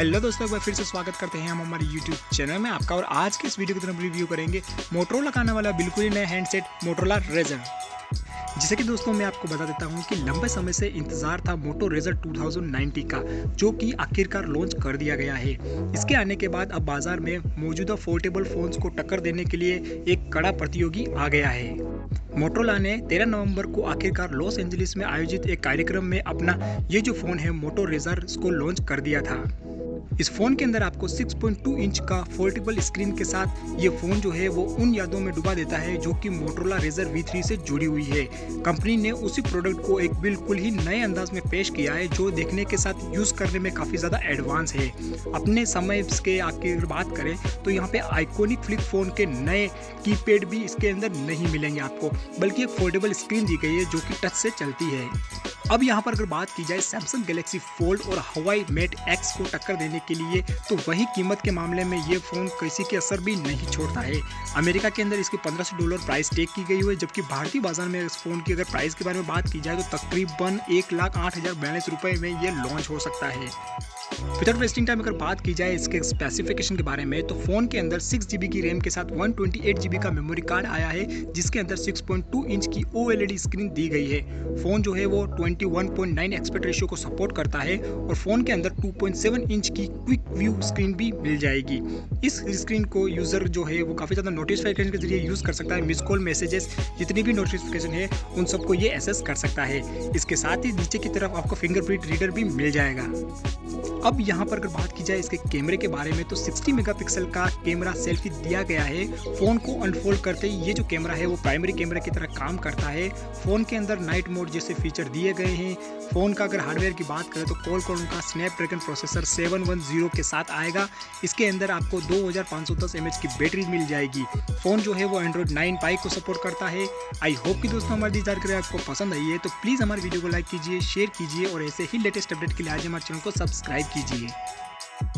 Hello दोस्तों, एक बार फिर से स्वागत करते हैं हम हमारे YouTube चैनल में आपका। और आज के इस वीडियो की तरफ रिव्यू करेंगे मोटोरोला का आने वाला बिल्कुल ही नया हैंडसेट मोटोरोला रेजर। जिसे कि दोस्तों मैं आपको बता देता हूं कि लंबे समय से इंतजार था मोटो रेजर 2090 का, जो कि आखिरकार लॉन्च कर दिया गया है। इसके आने के बाद अब बाजार में मौजूदा फोल्डेबल फोन्स को टक्कर देने के लिए एक कड़ा प्रतियोगी आ गया है। मोटोरोला ने 13 नवंबर को आखिरकार लॉस एंजलिस में आयोजित एक कार्यक्रम में अपना ये जो फोन है मोटो रेजर को लॉन्च कर दिया था। इस फोन के अंदर आपको 6.2 इंच का फोल्डेबल स्क्रीन के साथ ये फोन जो है वो उन यादों में डुबा देता है जो कि मोटोरोला रेजर V3 से जुड़ी हुई है। कंपनी ने उसी प्रोडक्ट को एक बिल्कुल ही नए अंदाज में पेश किया है, जो देखने के साथ यूज करने में काफी ज्यादा एडवांस है। अपने समय के आखिर बात करें तो यहाँ पे आइकॉनिक फ्लिप फोन के नए कीपैड भी इसके अंदर नहीं मिलेंगे आपको, बल्कि एक फोल्डेबल स्क्रीन दी गई है जो कि टच से चलती है। अब यहाँ पर अगर बात की जाए सैमसंग गैलेक्सी फोल्ड और हवाई मेट एक्स को टक्कर देने के लिए, तो वही कीमत के मामले में ये फोन किसी के असर भी नहीं छोड़ता है। अमेरिका के अंदर इसके $1500 प्राइस टैग की गई हुई है, जबकि भारतीय बाजार में इस फोन की अगर प्राइस के बारे में बात की जाए तो तकरीबन 1,08,042 रुपए में ये लॉन्च हो सकता है। विदाउट वेस्टिंग टाइम अगर बात की जाए इसके स्पेसिफिकेशन के बारे में, तो फोन के अंदर 6 GB की रैम के साथ 128 GB का मेमोरी कार्ड आया है, जिसके अंदर 6.2 इंच की OLED स्क्रीन दी गई है। फोन जो है वो 21.9 एस्पेक्ट रेशियो को सपोर्ट करता है और फोन के अंदर 2.7 इंच की क्विक व्यू स्क्रीन भी मिल जाएगी। इस स्क्रीन को यूजर जो है वो काफी ज्यादा नोटिफिकेशन के जरिए यूज कर सकता है। मिस कॉल, मैसेजेस, जितनी भी नोटिफिकेशन है उन सबको ये एक्सेस कर सकता है। इसके साथ ही नीचे की तरफ आपको फिंगरप्रिंट रीडर भी मिल जाएगा। अब यहाँ पर अगर बात की जाए इसके कैमरे के बारे में, तो 60 मेगापिक्सल का कैमरा सेल्फी दिया गया है। फोन को अनफोल्ड करते ही ये जो कैमरा है वो प्राइमरी कैमरा की तरह काम करता है। फोन के अंदर नाइट मोड जैसे फीचर दिए गए हैं। फोन का अगर हार्डवेयर की बात करें तो क्वालकॉम का स्नैपड्रैगन प्रोसेसर 710 के साथ आएगा। इसके अंदर आपको 2510 mAh की बैटरी मिल जाएगी। फोन जो है वो एंड्रॉइड 9 पाई को सपोर्ट करता है। आई होप कि दोस्तों हमारी जानकारी आपको पसंद आई है, तो प्लीज़ हमारे वीडियो को लाइक कीजिए, शेयर कीजिए और ऐसे ही लेटेस्ट अपडेट के लिए आज हमारे चैनल को सब्सक्राइब कीजिए।